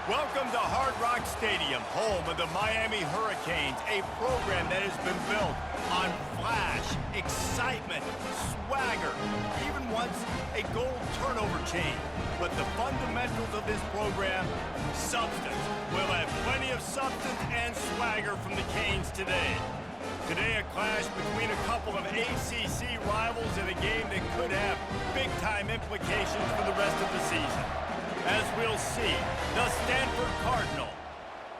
Welcome to Hard Rock Stadium, home of the Miami Hurricanes, a program that has been built on flash, excitement, swagger, even once a gold turnover chain. But the fundamentals of this program, substance. We'll have plenty of substance and swagger from the Canes today. Today, a clash between a couple of ACC rivals in a game that could have big-time implications for the rest of the season. As we'll see, the Stanford Cardinal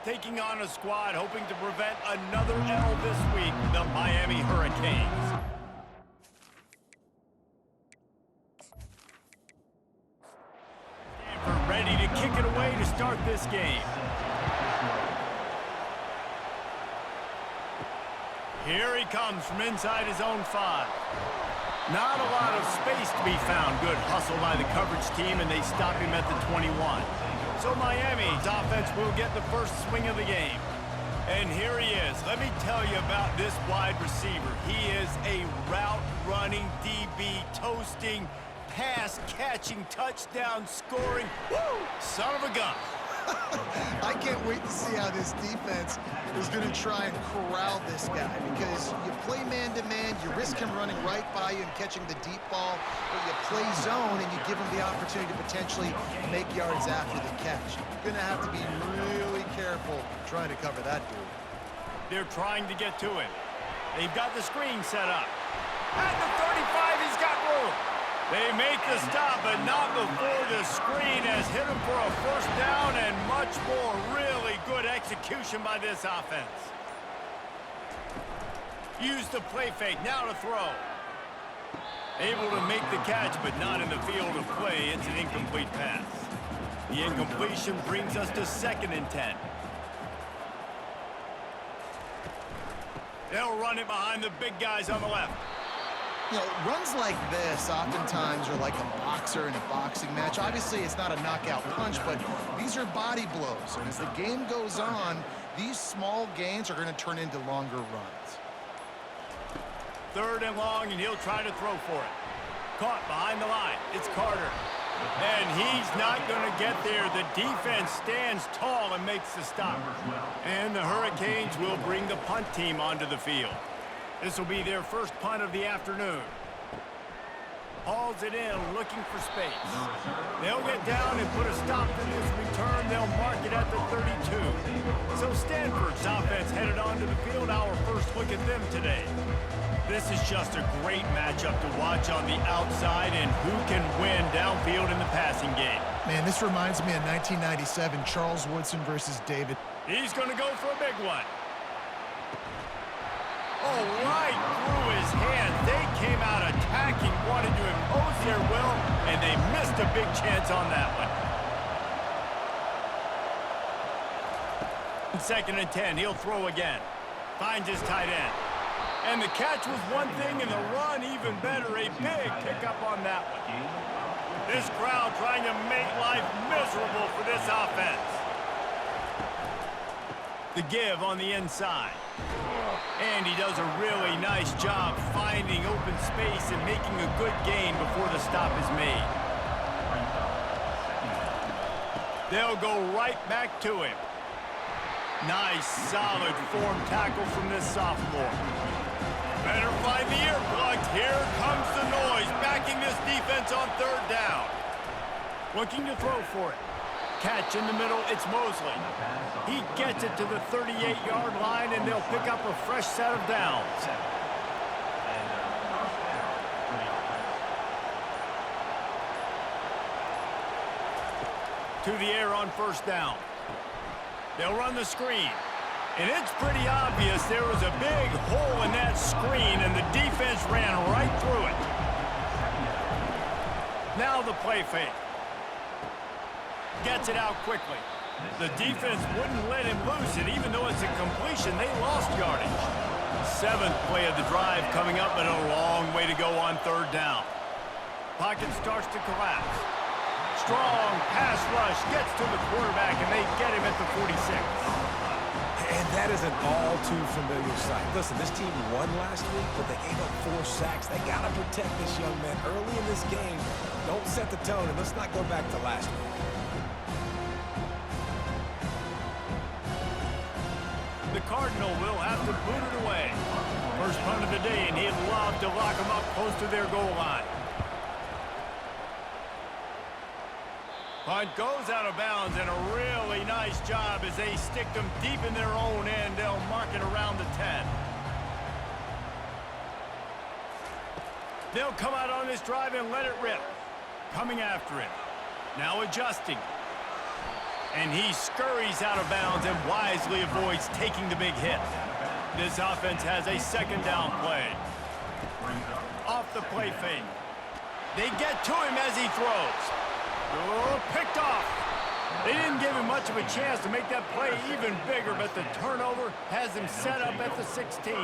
taking on a squad hoping to prevent another L this week, the Miami Hurricanes. Stanford ready to kick it away to start this game. Here he comes from inside his own 5. Not a lot of space to be found. Good hustle by the coverage team, and they stop him at the 21. So Miami's offense will get the first swing of the game. And here he is. Let me tell you about this wide receiver. He is a route-running DB, toasting, pass-catching, touchdown-scoring, son of a gun. I can't wait to see how this defense is going to try and corral this guy, because you play man-to-man, you risk him running right by you and catching the deep ball, but you play zone and you give him the opportunity to potentially make yards after the catch. You're going to have to be really careful trying to cover that dude. They're trying to get to him. They've got the screen set up. At the 35, he's got room. They make the stop, but not before the screen has hit him for a first down, and much more. Really good execution by this offense. Use the play fake, now to throw. Able to make the catch, but not in the field of play. It's an incomplete pass. The incompletion brings us to 2nd and 10. They'll run it behind the big guys on the left. You know, runs like this oftentimes are like a boxer in a boxing match. Obviously, it's not a knockout punch, but these are body blows. And as the game goes on, these small gains are going to turn into longer runs. 3rd and long, and he'll try to throw for it. Caught behind the line. It's Carter. And he's not going to get there. The defense stands tall and makes the stop. And the Hurricanes will bring the punt team onto the field. This will be their first punt of the afternoon. Hauls it in, looking for space. They'll get down and put a stop to this return. They'll mark it at the 32. So Stanford's offense headed onto the field. Our first look at them today. This is just a great matchup to watch on the outside, and who can win downfield in the passing game. Man, this reminds me of 1997, Charles Woodson versus David. He's going to go for a big one. Oh, right through his hand. They came out attacking, wanted to impose their will, and they missed a big chance on that one. 2nd and 10, he'll throw again. Finds his tight end. And the catch was one thing, and the run even better. A big pickup on that one. This crowd trying to make life miserable for this offense. The give on the inside. And he does a really nice job finding open space and making a good gain before the stop is made. They'll go right back to him. Nice, solid form tackle from this sophomore. Better find the earplugs. Here comes the noise, backing this defense on 3rd down. Looking to throw for it. Catch in the middle, it's Mosley. He gets it to the 38-yard line, and they'll pick up a fresh set of downs. To the air on 1st down. They'll run the screen. And it's pretty obvious there was a big hole in that screen, and the defense ran right through it. Now the play fake. Gets it out quickly. The defense wouldn't let him loose it, even though it's a completion. They lost yardage. 7th play of the drive coming up, but a long way to go on 3rd down. Pocket starts to collapse. Strong pass rush gets to the quarterback, and they get him at the 46. And that is an all-too-familiar sight. Listen, this team won last week, but they gave up 4 sacks. They got to protect this young man early in this game. Don't set the tone, and let's not go back to last week. the Cardinal will have to boot it away. First punt of the day, and he'd love to lock them up close to their goal line. Punt goes out of bounds, and a really nice job as they stick them deep in their own end. They'll mark it around the 10. They'll come out on this drive and let it rip. Coming after it. Now adjusting. And he scurries out of bounds and wisely avoids taking the big hit. This offense has a second down play. Off the play fake. They get to him as he throws. Oh, picked off. They didn't give him much of a chance to make that play even bigger, but the turnover has him set up at the 16.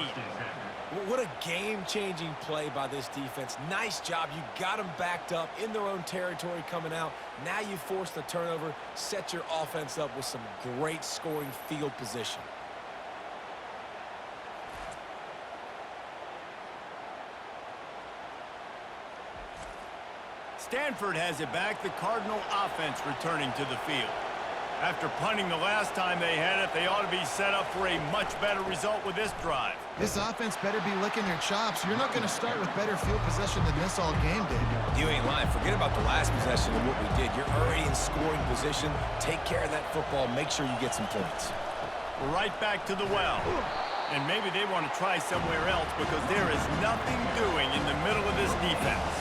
What a game-changing play by this defense. Nice job. You got them backed up in their own territory coming out. Now you force the turnover, set your offense up with some great scoring field position. Stanford has it back, the Cardinal offense returning to the field. After punting the last time they had it, they ought to be set up for a much better result with this drive. This offense better be licking their chops. You're not going to start with better field possession than this all game did. You ain't lying. Forget about the last possession and what we did. You're already in scoring position. Take care of that football. Make sure you get some points. Right back to the well. And maybe they want to try somewhere else because there is nothing doing in the middle of this defense.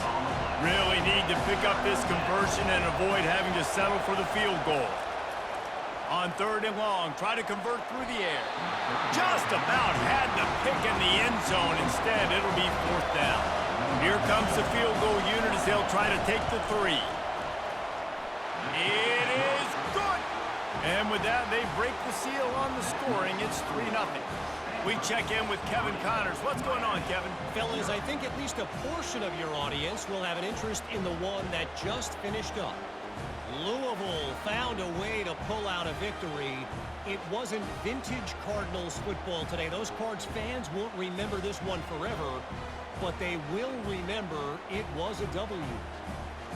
Really need to pick up this conversion and avoid having to settle for the field goal. On third and long, try to convert through the air. Just about had the pick in the end zone. Instead, it'll be fourth down. Here comes the field goal unit as they'll try to take the 3. It is good. And with that, they break the seal on the scoring. It's 3-0. We check in with Kevin Connors. What's going on, Kevin? Fellas, I think at least a portion of your audience will have an interest in the one that just finished up. Louisville found a way to pull out a victory. It wasn't vintage Cardinals football today. Those Cards fans won't remember this one forever, but they will remember it was a W.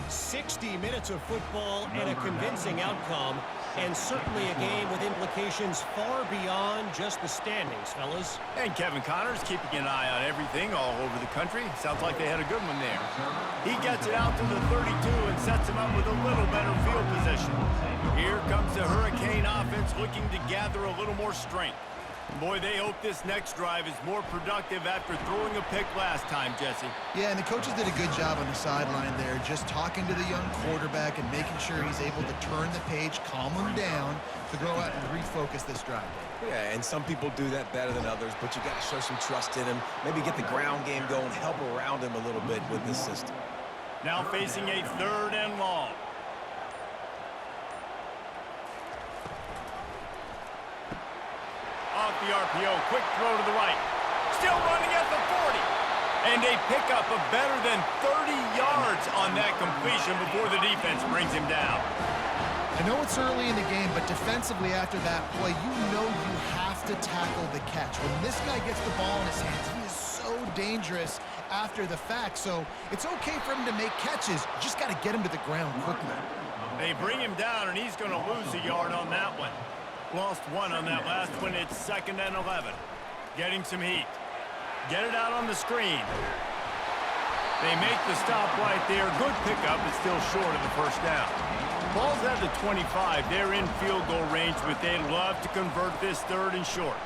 60 minutes of football and a convincing outcome, and certainly a game with implications far beyond just the standings, fellas. And Kevin Connors keeping an eye on everything all over the country. Sounds like they had a good one there. He gets it out to the 32 and sets him up with a little better field position. Here comes the Hurricane offense looking to gather a little more strength. Boy, they hope this next drive is more productive after throwing a pick last time, Jesse. Yeah, and the coaches did a good job on the sideline there, just talking to the young quarterback and making sure he's able to turn the page, calm him down, to go out and refocus this drive. Yeah, and some people do that better than others, but you got to show some trust in him, maybe get the ground game going, help around him a little bit with this system. Now facing a third and long. Off the RPO, quick throw to the right. Still running at the 40. And a pickup of better than 30 yards on that completion before the defense brings him down. I know it's early in the game, but defensively after that play, you know you have to tackle the catch. When this guy gets the ball in his hands, he is so dangerous after the fact. So it's okay for him to make catches. You just got to get him to the ground quickly. They bring him down, and he's going to lose a yard on that one. Lost one on that last one. It's 2nd and 11. Getting some heat. Get it out on the screen. They make the stop right there. Good pickup, but still short of the first down. Ball's at the 25. They're in field goal range, but they'd love to convert this 3rd and short.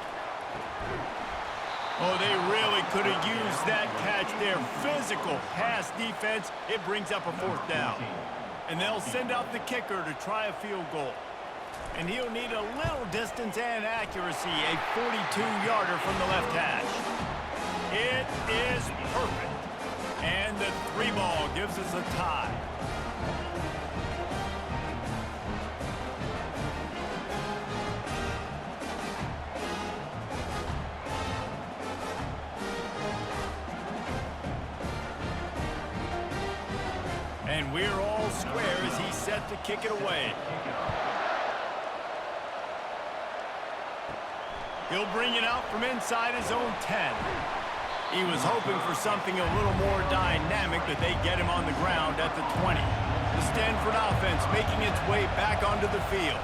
Oh, they really could have used that catch there. Physical pass defense. It brings up a 4th down. And they'll send out the kicker to try a field goal. And he'll need a little distance and accuracy, a 42-yarder from the left hash. It is perfect. And the 3-ball gives us a tie. And we're all square as he's set to kick it away. He'll bring it out from inside his own 10. He was hoping for something a little more dynamic, but they get him on the ground at the 20. The Stanford offense making its way back onto the field.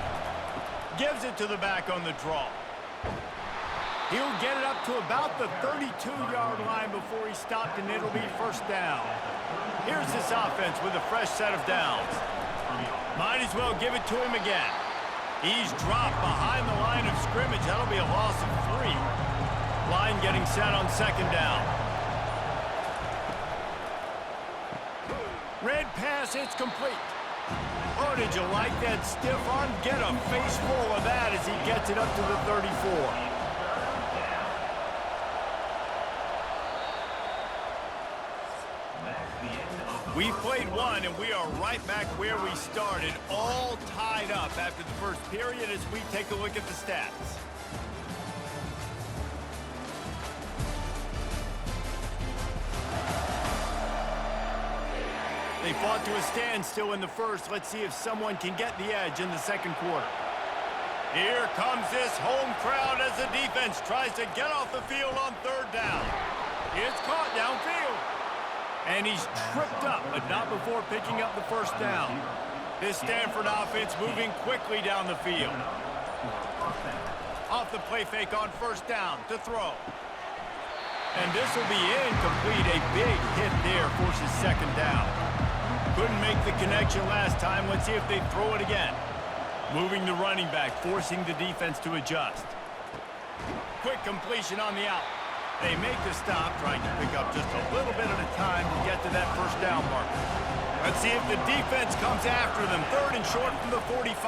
Gives it to the back on the draw. He'll get it up to about the 32-yard line before he stopped, and it'll be first down. Here's this offense with a fresh set of downs. Might as well give it to him again. He's dropped behind the line of scrimmage. That'll be a loss of 3. Line getting set on second down. Red pass, it's complete. Oh, did you like that stiff arm? Get a face full of that as he gets it up to the 34. We've played one, and we are right back where we started, all tied up after the first period as we take a look at the stats. They fought to a standstill in the first. Let's see if someone can get the edge in the second quarter. Here comes this home crowd as the defense tries to get off the field on third down. It's caught downfield. And he's tripped up, but not before picking up the first down. This Stanford offense moving quickly down the field. Off the play fake on first down to throw. And this will be incomplete. A big hit there forces second down. Couldn't make the connection last time. Let's see if they throw it again. Moving the running back, forcing the defense to adjust. Quick completion on the out. They make the stop, trying to pick up just a little bit at a time to get to that first down marker. Let's see if the defense comes after them. Third and short from the 45.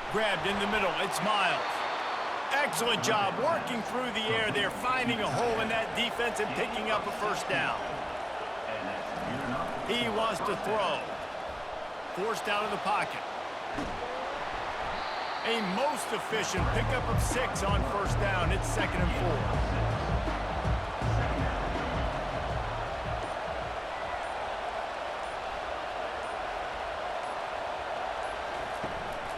Grabbed in the middle, it's Miles. Excellent job working through the air there, finding a hole in that defense and picking up a first down. He wants to throw. Forced out of the pocket. A most efficient pickup of 6 on first down. It's 2nd and 4.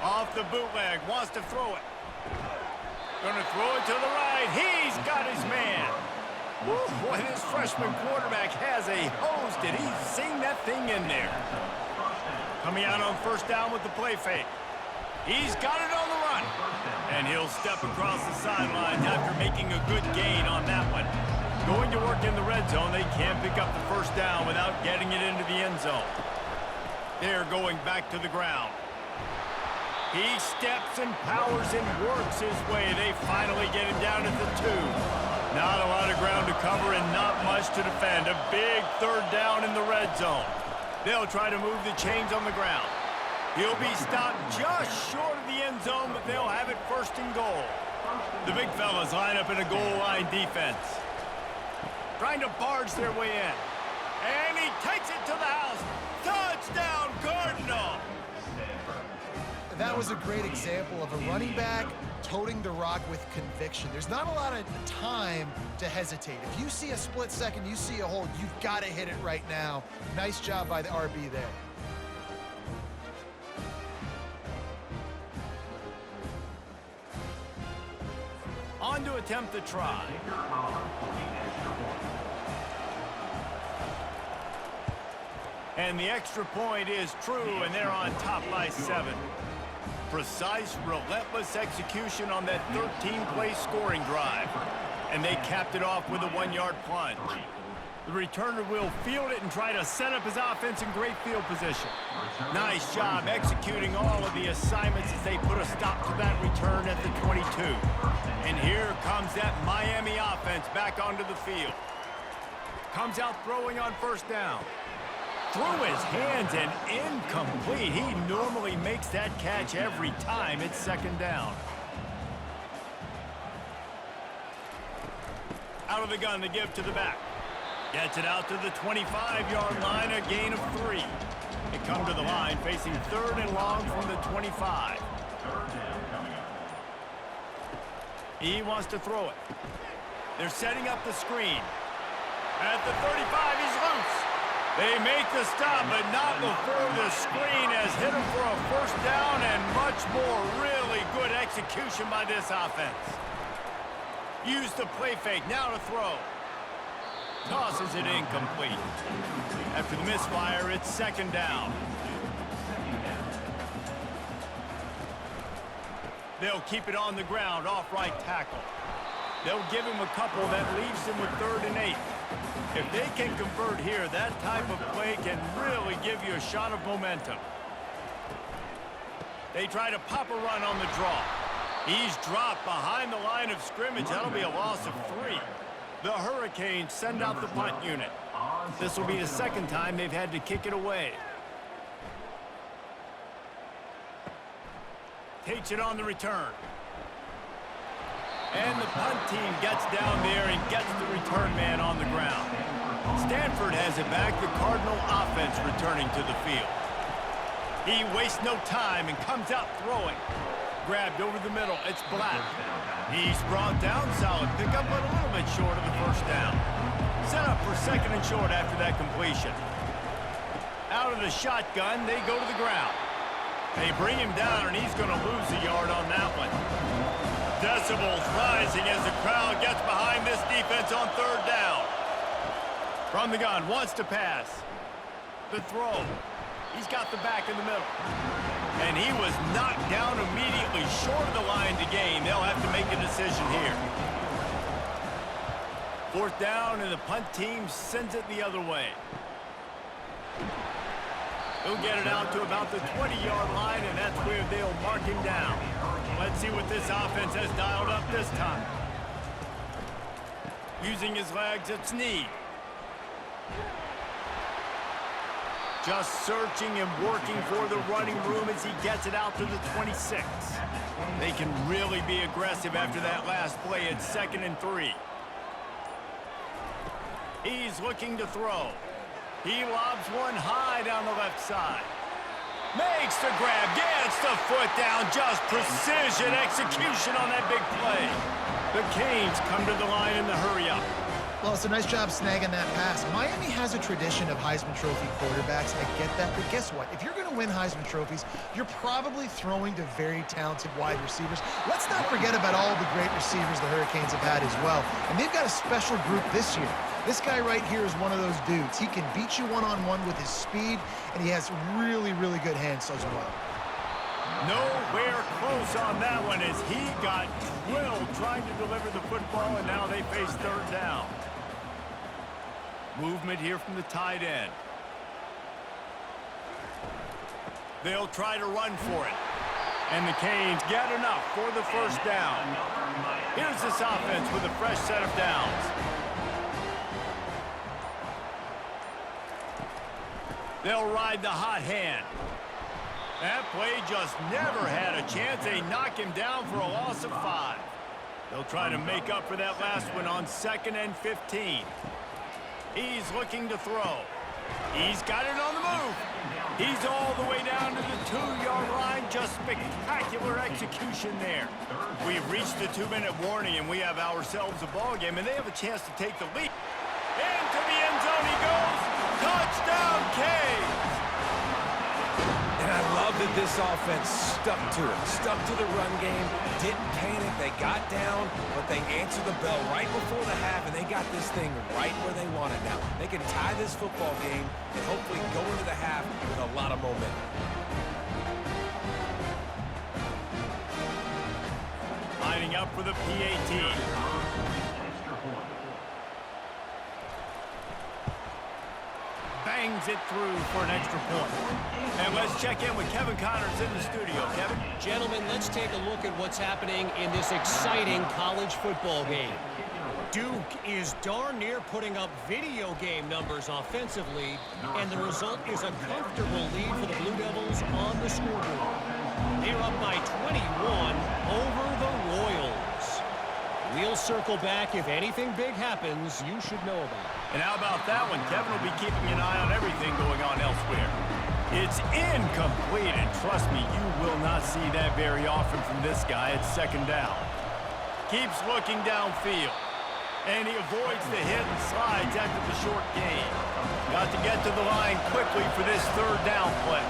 Off the bootleg, wants to throw it. Gonna throw it to the right. He's got his man. Woo, boy, this freshman quarterback has a hose. Did he sing that thing in there? Coming out on first down with the play fake. He's got it on the run. And he'll step across the sidelines after making a good gain on that one. Going to work in the red zone. They can't pick up the first down without getting it into the end zone. They're going back to the ground. He steps and powers and works his way. They finally get him down at the 2. Not a lot of ground to cover and not much to defend. A big third down in the red zone. They'll try to move the chains on the ground. He'll be stopped just short of the end zone, but they'll have it first and goal. The big fellas line up in a goal line defense. Trying to barge their way in. And he takes it to the house. Touchdown, Cardinal! That was a great example of a running back toting the rock with conviction. There's not a lot of time to hesitate. If you see a split second, you see a hole, you've got to hit it right now. Nice job by the RB there. On to attempt the try. And the extra point is true, and they're on top by 7. Precise, relentless execution on that 13-play scoring drive. And they capped it off with a 1-yard plunge. The returner will field it and try to set up his offense in great field position. Nice job executing all of the assignments as they put a stop to that return at the 22. And here comes that Miami offense back onto the field. Comes out throwing on first down. Through his hands and incomplete. He normally makes that catch every time. It's second down. Out of the gun to give to the back. Gets it out to the 25-yard line, a gain of 3. They come to the line facing 3rd and long from the 25. He wants to throw it. They're setting up the screen. At the 35, he's loose. They make the stop, but not before the screen has hit him for a first down and much more. Really good execution by this offense. Use the play fake, now to throw. Tosses it incomplete. After the misfire, it's second down. They'll keep it on the ground, off right tackle. They'll give him a couple that leaves him with 3rd and 8. If they can convert here, that type of play can really give you a shot of momentum. They try to pop a run on the draw. He's dropped behind the line of scrimmage. That'll be a loss of 3. The Hurricanes send out the punt unit. This will be the 2nd time they've had to kick it away. Takes it on the return. And the punt team gets down there and gets the return man on the ground. Stanford has it back. The Cardinal offense returning to the field. He wastes no time and comes out throwing. Grabbed over the middle. It's Black. He's brought down. Solid pickup, but a little bit short of the 1st down. Set up for 2nd and short after that completion. Out of the shotgun, they go to the ground. They bring him down, and he's going to lose a yard on that one. Decibels rising as the crowd gets behind this defense on 3rd down. From the gun, wants to pass. The throw. He's got the back in the middle. And he was knocked down immediately short of the line to gain. They'll have to make a decision here. 4th down, and the punt team sends it the other way. He'll get it out to about the 20-yard line, and that's where they'll mark him down. Let's see what this offense has dialed up this time. Using his legs, it's Snead. Just searching and working for the running room as he gets it out to the 26. They can really be aggressive after that last play. It's 2nd and 3. He's looking to throw. He lobs one high down the left side. Makes the grab, gets the foot down, just precision execution on that big play. The Canes come to the line in the hurry-up. Well, it's a nice job snagging that pass. Miami has a tradition of Heisman Trophy quarterbacks. I get that, but guess what? If you're going to win Heisman Trophies, you're probably throwing to very talented wide receivers. Let's not forget about all the great receivers the Hurricanes have had as well. And they've got a special group this year. This guy right here is one of those dudes. He can beat you one-on-one with his speed, and he has really, really good hands as well. Nowhere close on that one as he got drilled trying to deliver the football, and now they face 3rd down. Movement here from the tight end. They'll try to run for it. And the Canes get enough for the 1st down. Here's this offense with a fresh set of downs. They'll ride the hot hand. That play just never had a chance. They knock him down for a loss of 5. They'll try to make up for that last one on 2nd and 15. He's looking to throw. He's got it on the move. He's all the way down to the 2-yard line. Just spectacular execution there. We've reached the 2-minute warning, and we have ourselves a ball game, and they have a chance to take the lead. Into the end zone he goes. Touchdown, Canes. And I love that this offense stuck to it. Stuck to the run game. Didn't panic. They got down, but they answered the bell right before the half, and they got this thing right where they want it now. They can tie this football game and hopefully go into the half with a lot of momentum. Lining up for the PAT. Bangs it through for an extra point. And let's check in with Kevin Connors in the studio. Kevin? Gentlemen, let's take a look at what's happening in this exciting college football game. Duke is darn near putting up video game numbers offensively, and the result is a comfortable lead for the Blue Devils on the scoreboard. They're up by 21 over the Royals. We'll circle back if anything big happens you should know about. And how about that one? Kevin will be keeping an eye on everything going on elsewhere. It's incomplete, and trust me, you will not see that very often from this guy. It's 2nd down. Keeps looking downfield. And he avoids the hit and slides after the short gain. Got to get to the line quickly for this 3rd down play.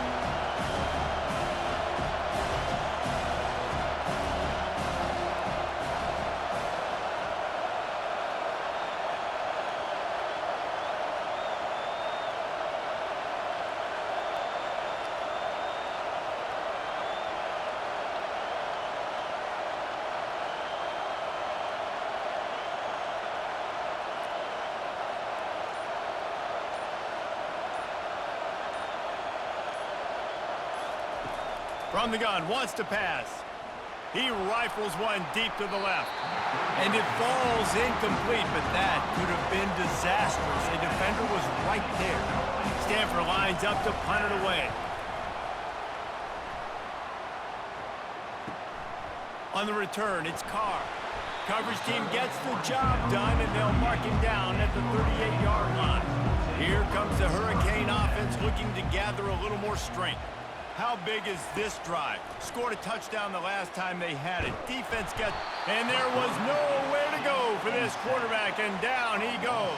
From the gun, wants to pass. He rifles one deep to the left. And it falls incomplete, but that could have been disastrous. A defender was right there. Stanford lines up to punt it away. On the return, it's Carr. Coverage team gets the job done, and they'll mark him down at the 38-yard line. Here comes the Hurricane offense looking to gather a little more strength. How big is this drive? Scored a touchdown the last time they had it. Defense got... And there was nowhere to go for this quarterback, and down he goes.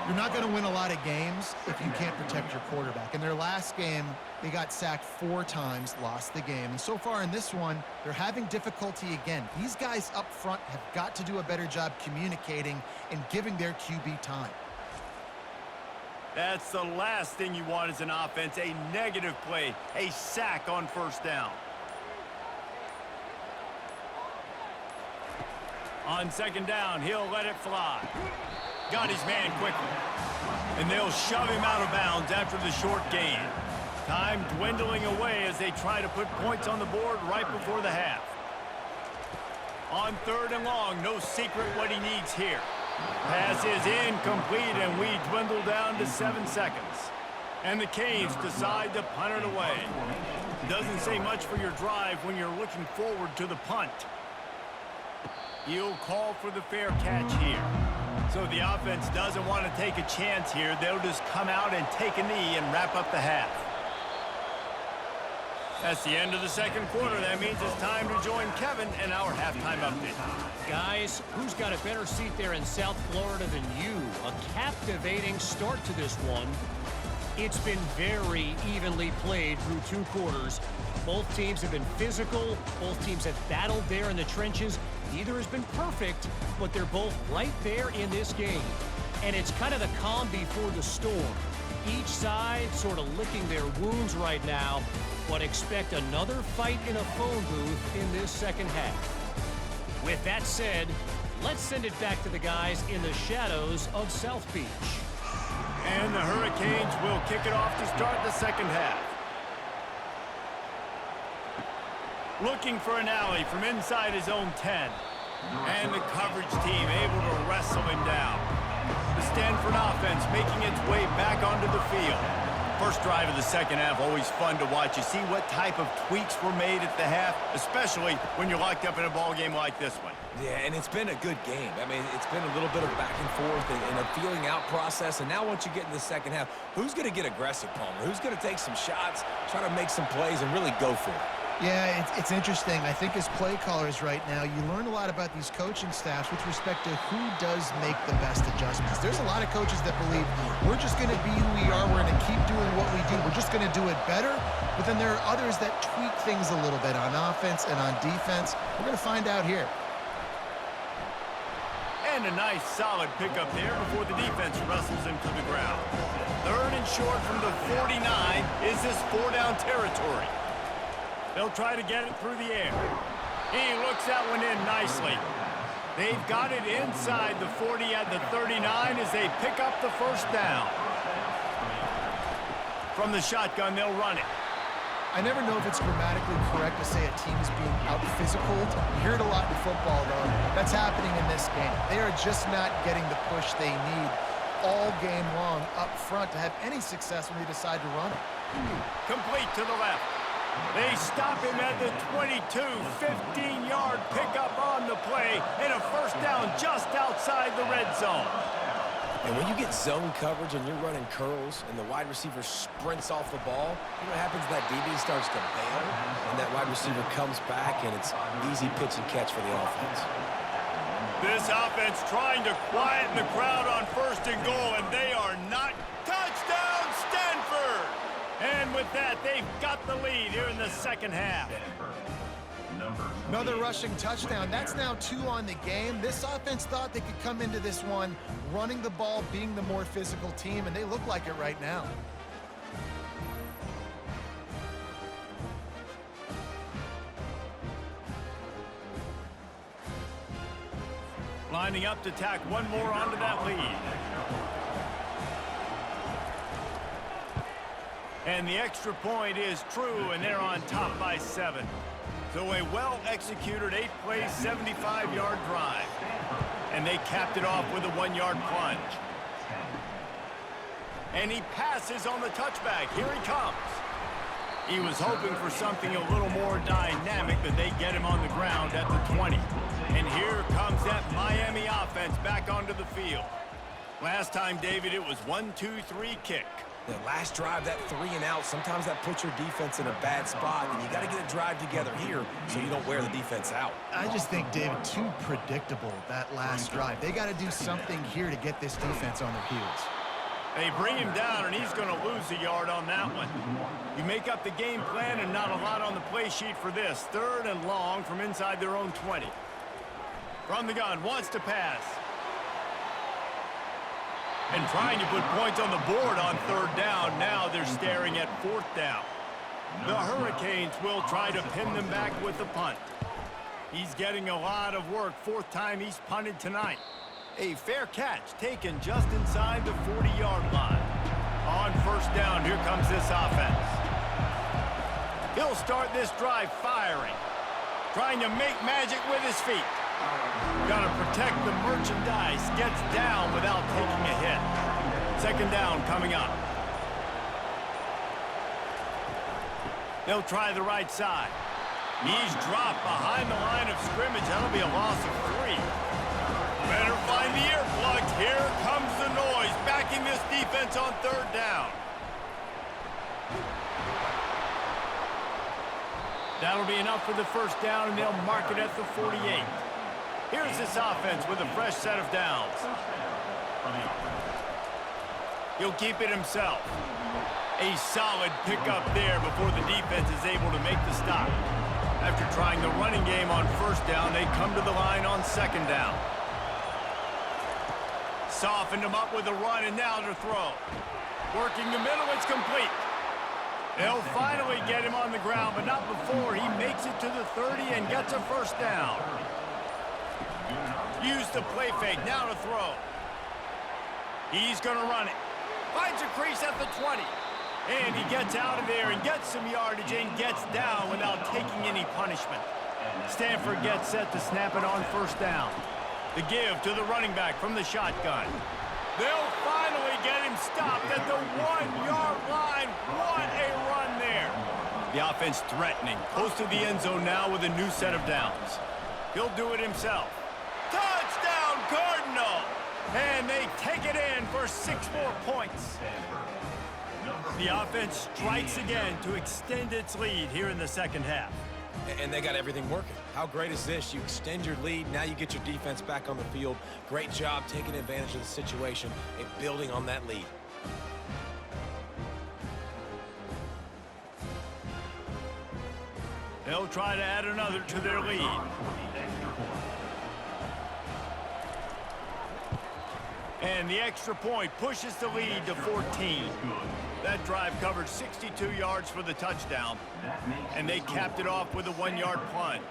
You're not going to win a lot of games if you can't protect your quarterback. In their last game, they got sacked 4 times, lost the game. And so far in this one, they're having difficulty again. These guys up front have got to do a better job communicating and giving their QB time. That's the last thing you want as an offense, a negative play, a sack on first down. On second down, he'll let it fly. Got his man quickly. And they'll shove him out of bounds after the short gain. Time dwindling away as they try to put points on the board right before the half. On third and long, no secret what he needs here. Pass is incomplete, and we dwindle down to 7 seconds. And the Canes decide to punt it away. Doesn't say much for your drive when you're looking forward to the punt. He'll call for the fair catch here. So the offense doesn't want to take a chance here. They'll just come out and take a knee and wrap up the half. That's the end of the second quarter. That means it's time to join Kevin in our halftime update. Guys, who's got a better seat there in South Florida than you? A captivating start to this one. It's been very evenly played through 2 quarters. Both teams have been physical. Both teams have battled there in the trenches. Neither has been perfect, but they're both right there in this game. And it's kind of the calm before the storm. Each side sort of licking their wounds right now, but expect another fight in a phone booth in this second half. With that said, let's send it back to the guys in the shadows of South Beach. And the Hurricanes will kick it off to start the second half. Looking for an alley from inside his own 10. And the coverage team able to wrestle him down. The Stanford offense making its way back onto the field. First drive of the second half, always fun to watch. You see what type of tweaks were made at the half, especially when you're locked up in a ball game like this one. Yeah, and it's been a good game. I mean, it's been a little bit of back and forth and a feeling out process. And now once you get in the second half, who's going to get aggressive, Palmer? Who's going to take some shots, try to make some plays, and really go for it? Yeah, it's interesting. I think as play callers right now, you learn a lot about these coaching staffs with respect to who does make the best adjustments. There's a lot of coaches that believe we're just going to be who we are. We're going to keep doing what we do. We're just going to do it better. But then there are others that tweak things a little bit on offense and on defense. We're going to find out here. And a nice solid pickup there before the defense wrestles him to the ground. Third and short from the 49. Is this 4-down territory? They'll try to get it through the air. He looks that one in nicely. They've got it inside the 40 at the 39 as they pick up the first down. From the shotgun, they'll run it. I never know if it's grammatically correct to say a team is being out-physicaled. You hear it a lot in football, though. That's happening in this game. They are just not getting the push they need all game long up front to have any success when they decide to run it. Complete to the left. They stop him at the 22, 15-yard pickup on the play, and a first down just outside the red zone. And when you get zone coverage and you're running curls and the wide receiver sprints off the ball, you know what happens? That DB starts to bail, and that wide receiver comes back, and it's easy pitch and catch for the offense. This offense trying to quieten the crowd on first and goal, and they are not. Touchdown, Stanford! And with that, they've got the lead here in the second half. Another rushing touchdown. That's now 2 on the game. This offense thought they could come into this one running the ball, being the more physical team, and they look like it right now. Lining up to tack one more onto that lead. And the extra point is true, and they're on top by 7. So a well-executed 8-play, 75-yard drive. And they capped it off with a 1-yard plunge. And he passes on the touchback. Here he comes. He was hoping for something a little more dynamic, but they get him on the ground at the 20. And here comes that Miami offense back onto the field. Last time, David, it was 1-2-3 kick. The last drive, that 3 and out, sometimes that puts your defense in a bad spot, and you got to get a drive together here so you don't wear the defense out. I just think, David, too predictable, that last drive. They got to do something here to get this defense on their heels. They bring him down, and he's going to lose a yard on that one. You make up the game plan and not a lot on the play sheet for this. 3rd and long from inside their own 20. From the gun, wants to pass. And trying to put points on the board on 3rd down. Now they're staring at 4th down. The Hurricanes will try to pin them back with the punt. He's getting a lot of work. 4th time he's punted tonight. A fair catch taken just inside the 40-yard line. On 1st down, here comes this offense. He'll start this drive firing. Trying to make magic with his feet. Got to protect the merchandise. Gets down without taking a hit. 2nd down coming up. They'll try the right side. He's dropped behind the line of scrimmage. That'll be a loss of 3. Better find the earplugs. Here comes the noise, backing this defense on 3rd down. That'll be enough for the 1st down, and they'll mark it at the 48. Here's this offense with a fresh set of downs. He'll keep it himself. A solid pickup there before the defense is able to make the stop. After trying the running game on 1st down, they come to the line on 2nd down. Softened him up with a run, and now to throw. Working the middle, it's complete. They'll finally get him on the ground, but not before he makes it to the 30 and gets a 1st down. Use the play fake, now to throw. He's going to run it. Finds a crease at the 20. And he gets out of there and gets some yardage and gets down without taking any punishment. Stanford gets set to snap it on 1st down. The give to the running back from the shotgun. They'll finally get him stopped at the 1-yard line. What a run there. The offense threatening. Close to the end zone now with a new set of downs. He'll do it himself. Touchdown, Cardinal! And they take it in for 6 more points. The offense strikes again to extend its lead here in the 2nd half. And they got everything working. How great is this? You extend your lead, now you get your defense back on the field. Great job taking advantage of the situation and building on that lead. They'll try to add another to their lead. And the extra point pushes the lead to 14. That drive covered 62 yards for the touchdown, and they capped it off with a 1-yard plunge.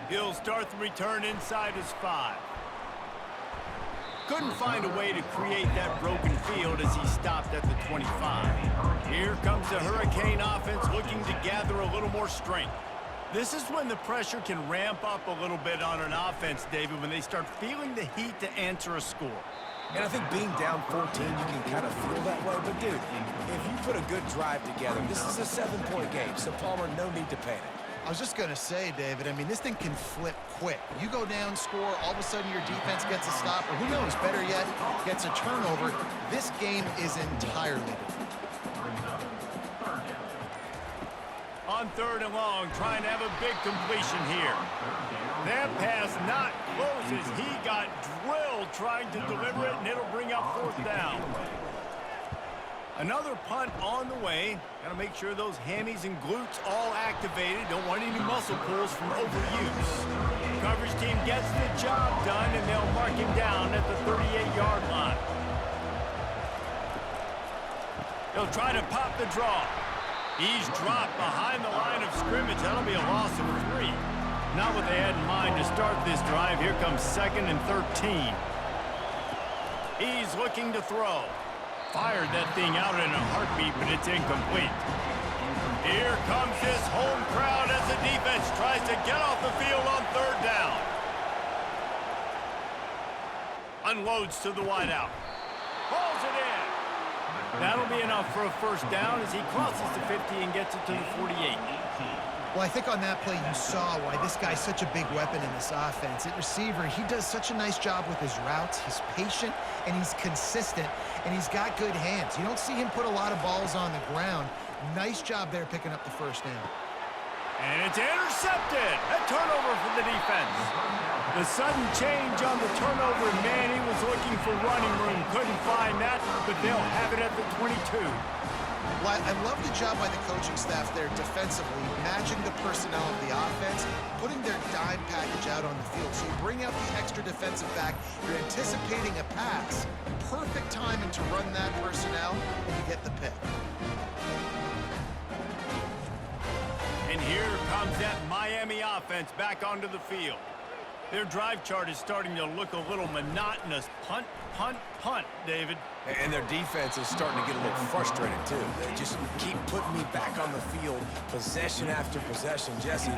He'll start the return inside his 5. Couldn't find a way to create that broken field as he stopped at the 25. Here comes the Hurricane offense looking to gather a little more strength. This is when the pressure can ramp up a little bit on an offense, David, when they start feeling the heat to answer a score. And I think being down 14, you can kind of feel that way. But, dude, if you put a good drive together, this is a 7-point game, so, Palmer, no need to panic. I was just going to say, David, I mean, this thing can flip quick. You go down, score, all of a sudden your defense gets a stop, or who knows, better yet, gets a turnover. This game is entirely different. On 3rd and long, trying to have a big completion here. That pass not close as he got drilled trying to deliver it, and it'll bring up 4th down. Another punt on the way. Got to make sure those hammies and glutes all activated. Don't want any muscle pulls from overuse. Coverage team gets the job done, and they'll mark him down at the 38-yard line. They'll try to pop the draw. He's dropped behind the line of scrimmage. That'll be a loss of 3. Not what they had in mind to start this drive. Here comes 2nd and 13. He's looking to throw. fired that thing out in a heartbeat, but it's incomplete. Here comes this home crowd as the defense tries to get off the field on third down. Unloads to the wideout. Hauls it in. That'll be enough for a first down as he crosses the 50 and gets it to the 48. Well, I think on that play you saw why this guy's such a big weapon in this offense. At receiver, he does such a nice job with his routes. He's patient, and he's consistent, and he's got good hands. You don't see him put a lot of balls on the ground. Nice job there picking up the first down. And it's intercepted. A turnover for the defense. The sudden change on the turnover, and man, he was looking for running room. Couldn't find that, but they'll have it at the 22. Well, I love the job by the coaching staff there defensively, matching the personnel of the offense, putting their dime package out on the field. So you bring out the extra defensive back, you're anticipating a pass. Perfect timing to run that personnel, and you get the pick. And here comes that Miami offense back onto the field. Their drive chart is starting to look a little monotonous. Punt, punt, punt, David. And their defense is starting to get a little frustrated, too. They just keep putting me back on the field, possession after possession. Jesse,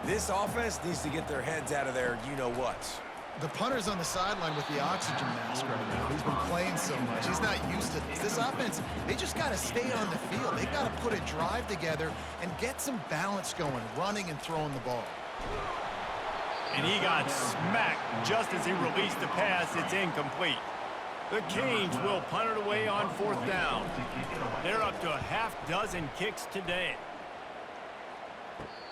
this offense needs to get their heads out of their you-know-whats. The punter's on the sideline with the oxygen mask right now. He's been playing so much. He's not used to this. This offense, they just got to stay on the field. They got to put a drive together and get some balance going, running and throwing the ball. And he got smacked just as he released the pass. It's incomplete. The Canes will punt it away on fourth down. They're up to a half dozen kicks today.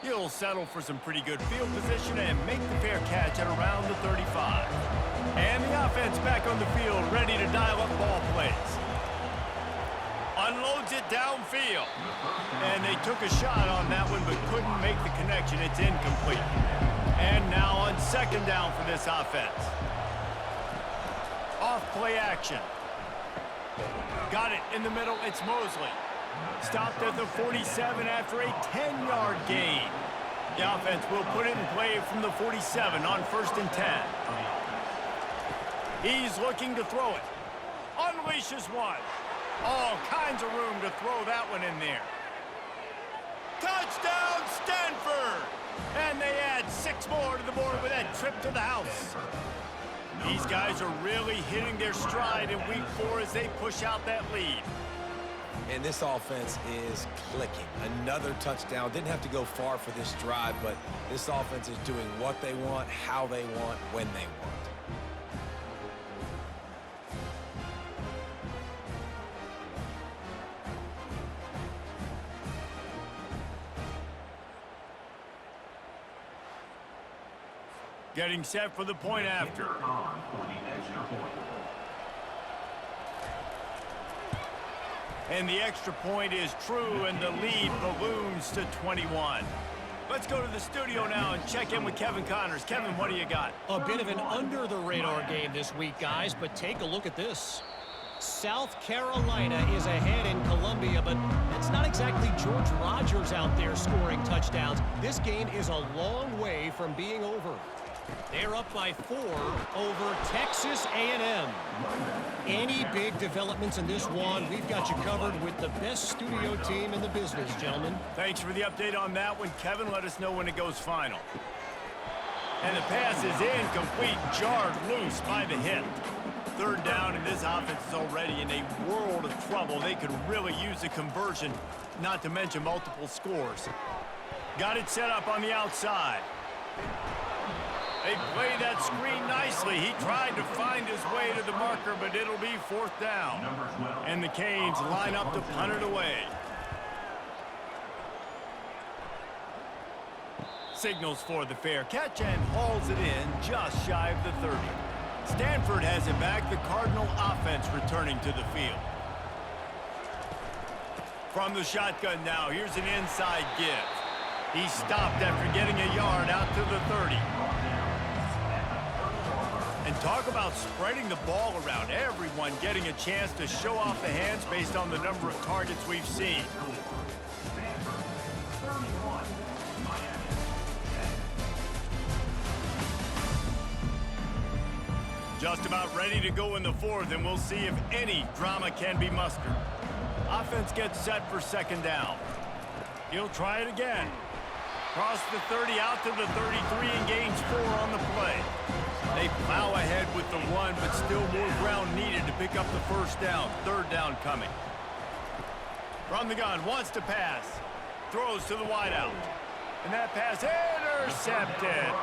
He'll settle for some pretty good field position and make the fair catch at around the 35. And the offense back on the field, ready to dial up ball plays. Unloads it downfield. And they took a shot on that one, but couldn't make the connection. It's incomplete. And now on second down for this offense. Off play action. Got it in the middle. It's Mosley. Stopped at the 47 after a 10-yard gain. The offense will put it in play from the 47 on 1st and 10. He's looking to throw it. Unleashes one. All kinds of room to throw that one in there. Touchdown, Stanford! And they add 6 more to the board with that trip to the house. These guys are really hitting their stride in week 4 as they push out that lead. And this offense is clicking. Another touchdown. Didn't have to go far for this drive, but this offense is doing what they want, how they want, when they want. Getting set for the point after. And the extra point is true, and the lead balloons to 21. Let's go to the studio now and check in with Kevin Connors. Kevin, what do you got? A bit of an under-the-radar game this week, guys, but take a look at this. South Carolina is ahead in Columbia, but it's not exactly George Rogers out there scoring touchdowns. This game is a long way from being over. They're up by 4 over Texas A&M. Any big developments in this one, we've got you covered with the best studio team in the business, gentlemen. Thanks for the update on that one, Kevin. Let us know when it goes final. And the pass is incomplete, jarred loose by the hip. Third down, and this offense is already in a world of trouble. They could really use a conversion, not to mention multiple scores. Got it set up on the outside. They play that screen nicely. He tried to find his way to the marker, but it'll be 4th down. And the Canes line up to punt it away. Signals for the fair catch and hauls it in just shy of the 30. Stanford has it back. The Cardinal offense returning to the field. From the shotgun now, here's an inside give. He stopped after getting a yard out to the 30. And talk about spreading the ball around. Everyone getting a chance to show off the hands based on the number of targets we've seen. Just about ready to go in the fourth, and we'll see if any drama can be mustered. Offense gets set for second down. He'll try it again. Cross the 30 out to the 33 and gains 4 on the play. They plow ahead with the run, but still more ground needed to pick up the first down. Third down coming. From the gun, wants to pass. Throws to the wideout. And that pass intercepted.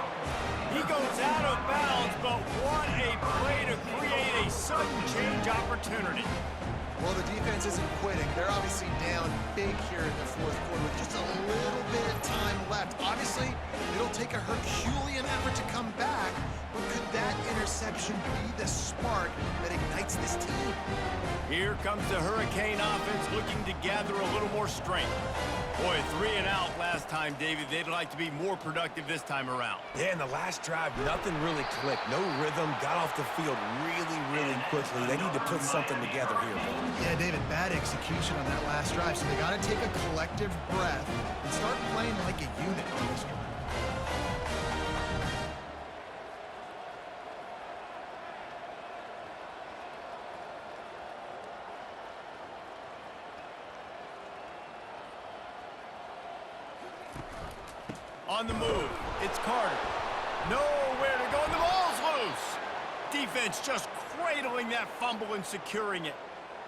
He goes out of bounds, but what a play to create a sudden change opportunity. Well, the defense isn't quitting. They're obviously down big here in the fourth quarter with just a little bit of time left. Obviously, it'll take a Herculean effort to come back, but could that interception be the spark that ignites this team? Here comes the Hurricane offense looking to gather a little more strength. Boy, 3 and out last time, David. They'd like to be more productive this time around. Yeah, in the last drive, nothing really clicked. No rhythm, got off the field really quickly. They need to put something together here. Yeah, David, bad execution on that last drive, so they got to take a collective breath and start playing like a unit on this drive. On the move, it's Carter. Nowhere to go, and the ball's loose. Defense just cradling that fumble and securing it.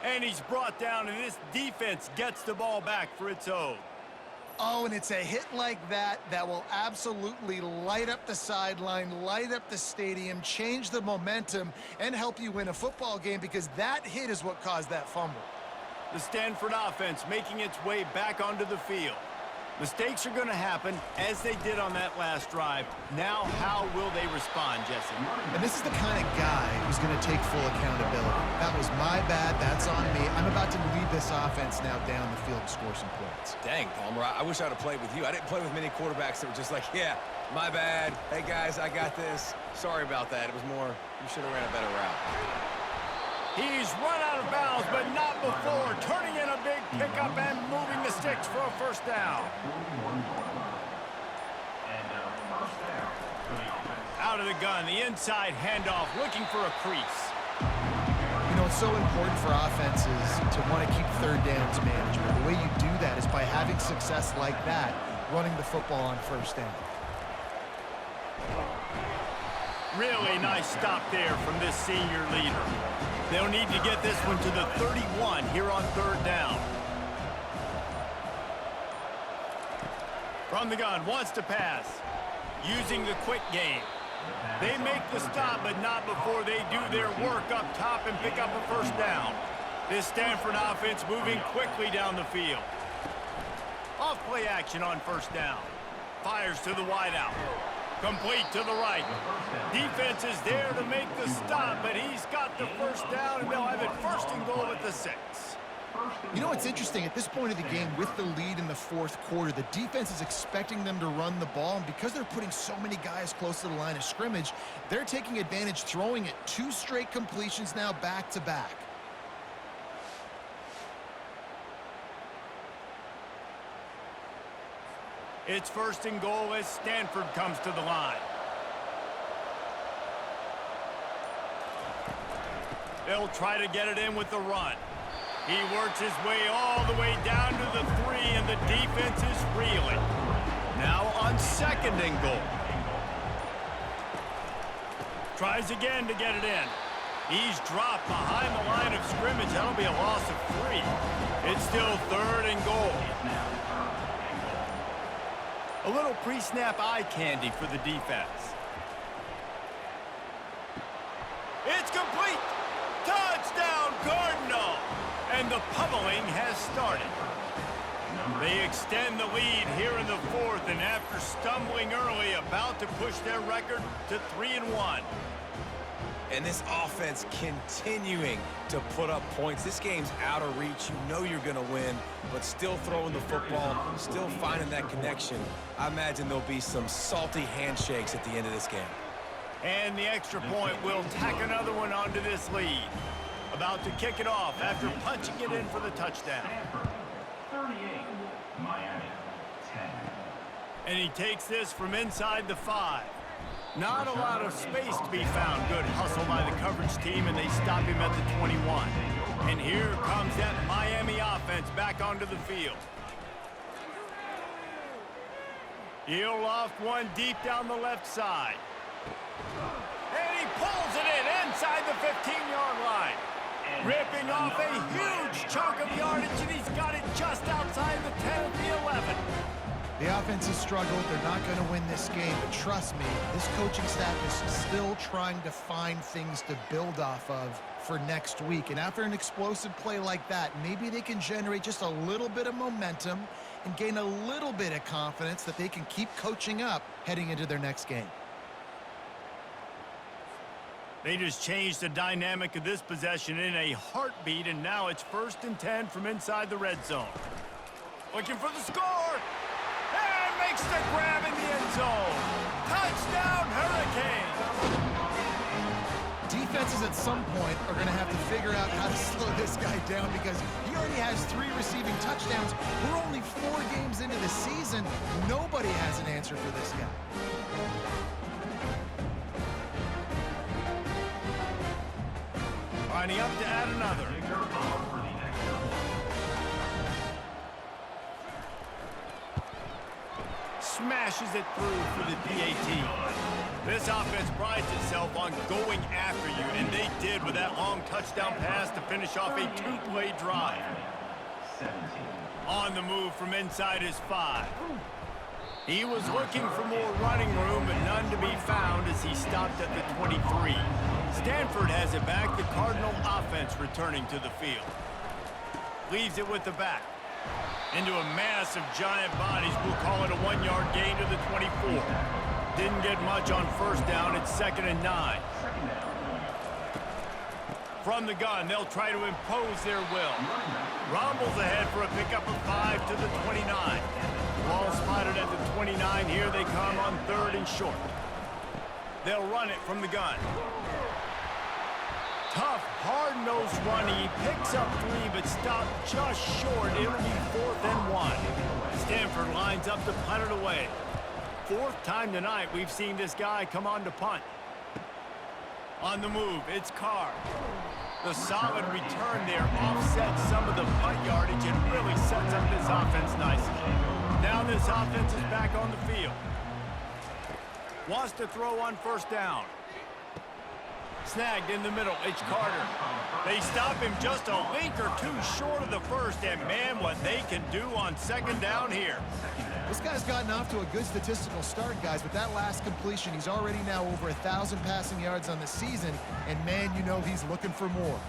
And he's brought down, and this defense gets the ball back for its own. Oh, and it's a hit like that that will absolutely light up the sideline, light up the stadium, change the momentum, and help you win a football game, because that hit is what caused that fumble. The Stanford offense making its way back onto the field. Mistakes are going to happen, as they did on that last drive. Now, how will they respond, Jesse? And this is the kind of guy who's going to take full accountability. That was my bad. That's on me. I'm about to lead this offense now down the field and score some points. Dang, Palmer, I wish I would have played with you. I didn't play with many quarterbacks that were just like, yeah, my bad. Hey, guys, I got this. Sorry about that. It was more, you should have ran a better route. He's run out of bounds, but not before. Turning in a big pickup and moving the sticks for a first down. Out of the gun, the inside handoff, looking for a crease. You know, it's so important for offenses to want to keep third downs managed, but the way you do that is by having success like that, running the football on first down. Really nice stop there from this senior leader. They'll need to get this one to the 31 here on third down. From the gun, wants to pass. Using the quick game. They make the stop, but not before they do their work up top and pick up a first down. This Stanford offense moving quickly down the field. Off play action on first down. Fires to the wideout. Complete to the right. Defense is there to make the stop, but he's got the first down, and they'll have it first and goal at the 6. You know what's interesting? At this point of the game, with the lead in the fourth quarter, the defense is expecting them to run the ball, and because they're putting so many guys close to the line of scrimmage, they're taking advantage, throwing it 2 straight completions now back-to-back. It's first and goal as Stanford comes to the line. They'll try to get it in with the run. He works his way all the way down to the 3, and the defense is reeling. Now on second and goal. Tries again to get it in. He's dropped behind the line of scrimmage. That'll be a loss of 3. It's still third and goal. A little pre-snap eye candy for the defense. It's complete. Touchdown, Cardinal. And the pummeling has started. They extend the lead here in the fourth, and after stumbling early, about to push their record to 3-1. And this offense continuing to put up points. This game's out of reach. You know you're going to win, but still throwing the football, still finding that connection. I imagine there'll be some salty handshakes at the end of this game. And the extra point will tack another one onto this lead. About to kick it off after punching it in for the touchdown. 38, Miami 10. And he takes this from inside the 5. Not a lot of space to be found. Good hustle by the coverage team, and they stop him at the 21. And here comes that Miami offense back onto the field. He'll loft one deep down the left side. And he pulls it in inside the 15-yard line. Ripping off a huge chunk of yardage, and he's got it just outside the 10 of the 11. The offense has struggled. They're not going to win this game, but trust me, this coaching staff is still trying to find things to build off of for next week. And after an explosive play like that, maybe they can generate just a little bit of momentum and gain a little bit of confidence that they can keep coaching up heading into their next game. They just changed the dynamic of this possession in a heartbeat, and now it's 1st and 10 from inside the red zone. Looking for the score, and makes the grab in the end zone. Touchdown, Hurricanes! Defenses at some point are going to have to figure out how to slow this guy down because he already has 3 receiving touchdowns. We're only 4 games into the season. Nobody has an answer for this guy. Lining up to add another. Smashes it through for the PAT. This offense prides itself on going after you, and they did with that long touchdown pass to finish off a 2-play drive. On the move from inside his 5. He was looking for more running room, but none to be found as he stopped at the 23. Stanford has it back, the Cardinal offense returning to the field. Leaves it with the back. Into a mass of giant bodies, we'll call it a 1-yard gain to the 24. Didn't get much on 1st down, it's 2nd and 9. From the gun, they'll try to impose their will. Rumbles ahead for a pickup of 5 to the 29. Ball spotted at the 29, here they come on 3rd and short. They'll run it from the gun. Tough, hard-nosed run. He picks up 3, but stopped just short. It'll be 4th and 1. Stanford lines up to punt it away. 4th time tonight we've seen this guy come on to punt. On the move, it's Carr. The solid return there offsets some of the punt yardage and really sets up this offense nicely. Now this offense is back on the field. Wants to throw on 1st down. Snagged in the middle, it's Carter. They stop him just a link or 2 short of the 1st, and man, what they can do on 2nd down here. This guy's gotten off to a good statistical start, guys. With that last completion, he's already now over 1,000 passing yards on the season, and man, you know he's looking for more.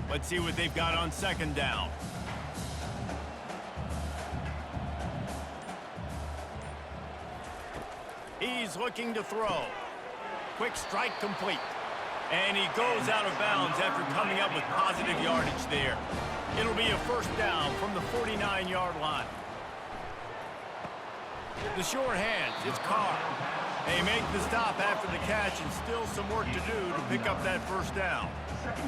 Let's see what they've got on 2nd down. He's looking to throw. Quick strike complete. And he goes out of bounds after coming up with positive yardage there. It'll be a 1st down from the 49-yard line. The short hands, it's Carr. They make the stop after the catch, and still some work to do to pick up that 1st down.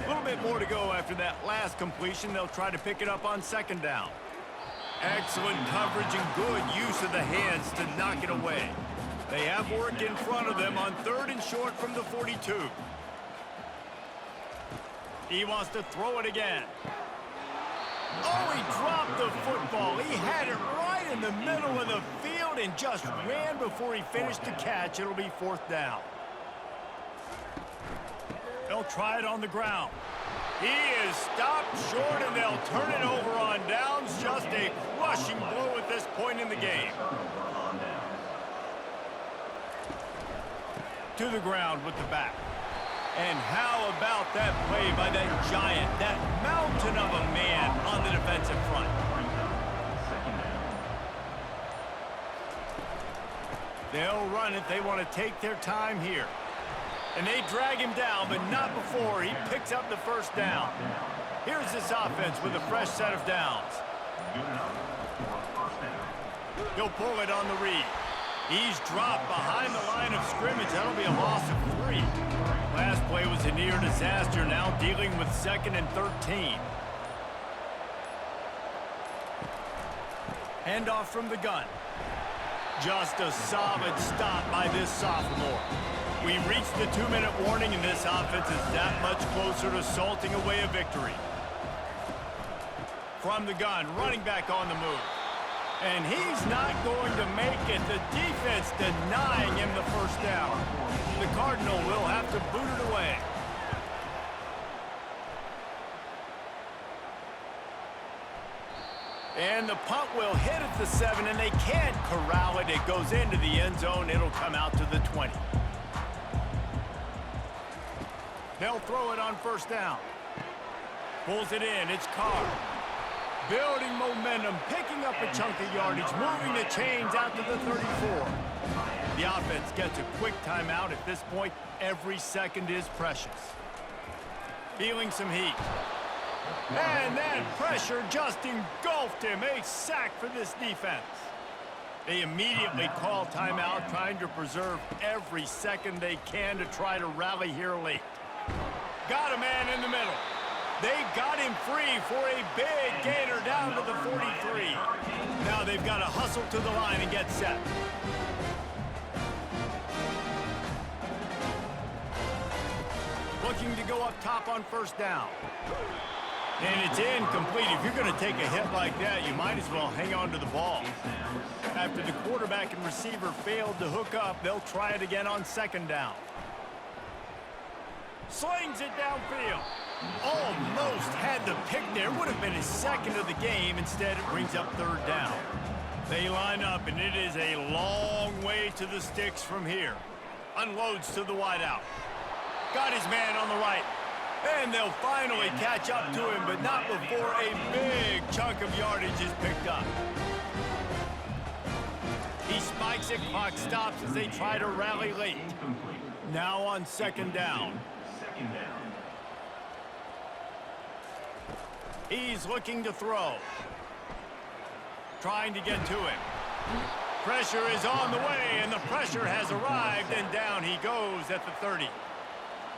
A little bit more to go after that last completion. They'll try to pick it up on 2nd down. Excellent coverage and good use of the hands to knock it away. They have work in front of them on 3rd and short from the 42. He wants to throw it again. Oh, he dropped the football. He had it right in the middle of the field and just ran before he finished the catch. It'll be 4th down. They'll try it on the ground. He is stopped short, and they'll turn it over on downs. Just a crushing blow at this point in the game. To the ground with the back. And how about that play by that giant, that mountain of a man on the defensive front? They'll run it. They want to take their time here. And they drag him down, but not before he picks up the 1st down. Here's this offense with a fresh set of downs. He'll pull it on the read. He's dropped behind the line of scrimmage. That'll be a loss of 3. Last play was a near disaster, now dealing with 2nd and 13. Handoff from the gun. Just a solid stop by this sophomore. We've reached the 2-minute warning, and this offense is that much closer to salting away a victory. From the gun, running back on the move. And he's not going to make it. The defense denying him the first down. The Cardinal will have to boot it away. And the punt will hit at the 7, and they can't corral it. It goes into the end zone. It'll come out to the 20. They'll throw it on first down. Pulls it in. It's Carr. Building momentum, picking up a chunk of yardage, moving the chains out to the 34. The offense gets a quick timeout. At this point, every second is precious. Feeling some heat. And that pressure just engulfed him. A sack for this defense. They immediately call timeout, trying to preserve every second they can to try to rally here late. Got a man in the middle. They got him free for a big gainer down to the 43. Now they've got to hustle to the line and get set. Looking to go up top on first down. And it's incomplete. If you're going to take a hit like that, you might as well hang on to the ball. After the quarterback and receiver failed to hook up, they'll try it again on second down. Slings it downfield. Almost had the pick there. Would have been his second of the game. Instead, it brings up third down. They line up, and it is a long way to the sticks from here. Unloads to the wideout. Got his man on the right. And they'll finally catch up to him, but not before a big chunk of yardage is picked up. He spikes it, clock stops as they try to rally late. Now on second down. He's looking to throw. Trying to get to him. Pressure is on the way, and the pressure has arrived, and down he goes at the 30.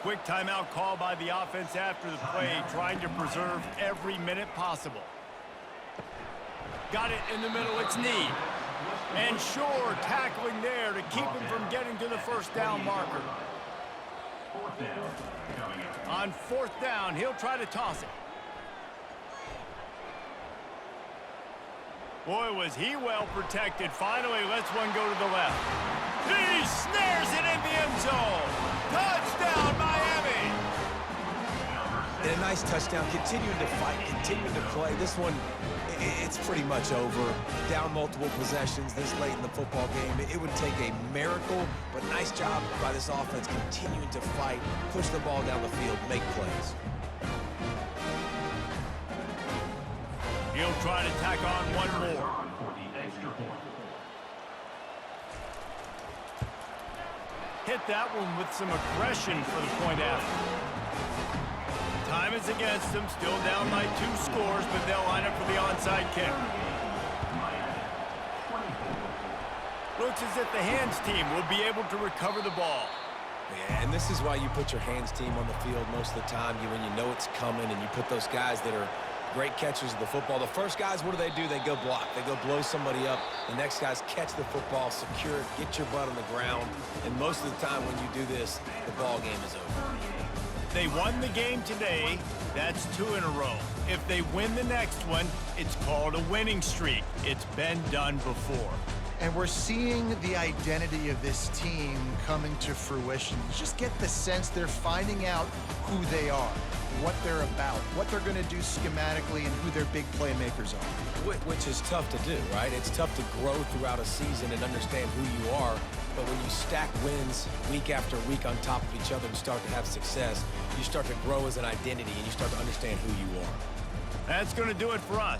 Quick timeout call by the offense after the play, trying to preserve every minute possible. Got it in the middle, it's Need. And Shore tackling there to keep him from getting to the first down marker. On fourth down, he'll try to toss it. Boy, was he well protected. Finally lets one go to the left. He snares it in the end zone. Touchdown, Miami! And a nice touchdown, continuing to fight, continuing to play. This one, it's pretty much over. Down multiple possessions this late in the football game. It would take a miracle, but nice job by this offense continuing to fight, push the ball down the field, make plays. He'll try to tack on one more. Hit that one with some aggression for the point after. Time is against them, still down by 2 scores, but they'll line up for the onside kick. Looks as if the hands team will be able to recover the ball. Yeah, and this is why you put your hands team on the field most of the time. When you know it's coming, and you put those guys that are great catchers of the football. The first guys, what do? They go block. They go blow somebody up. The next guys catch the football, secure it, get your butt on the ground. And most of the time when you do this, the ball game is over. They won the game today. That's 2 in a row. If they win the next one, it's called a winning streak. It's been done before. And we're seeing the identity of this team coming to fruition. You just get the sense they're finding out who they are, what they're about, what they're going to do schematically, and who their big playmakers are. Which is tough to do, right? It's tough to grow throughout a season and understand who you are. But when you stack wins week after week on top of each other and start to have success, you start to grow as an identity and you start to understand who you are. That's going to do it for us.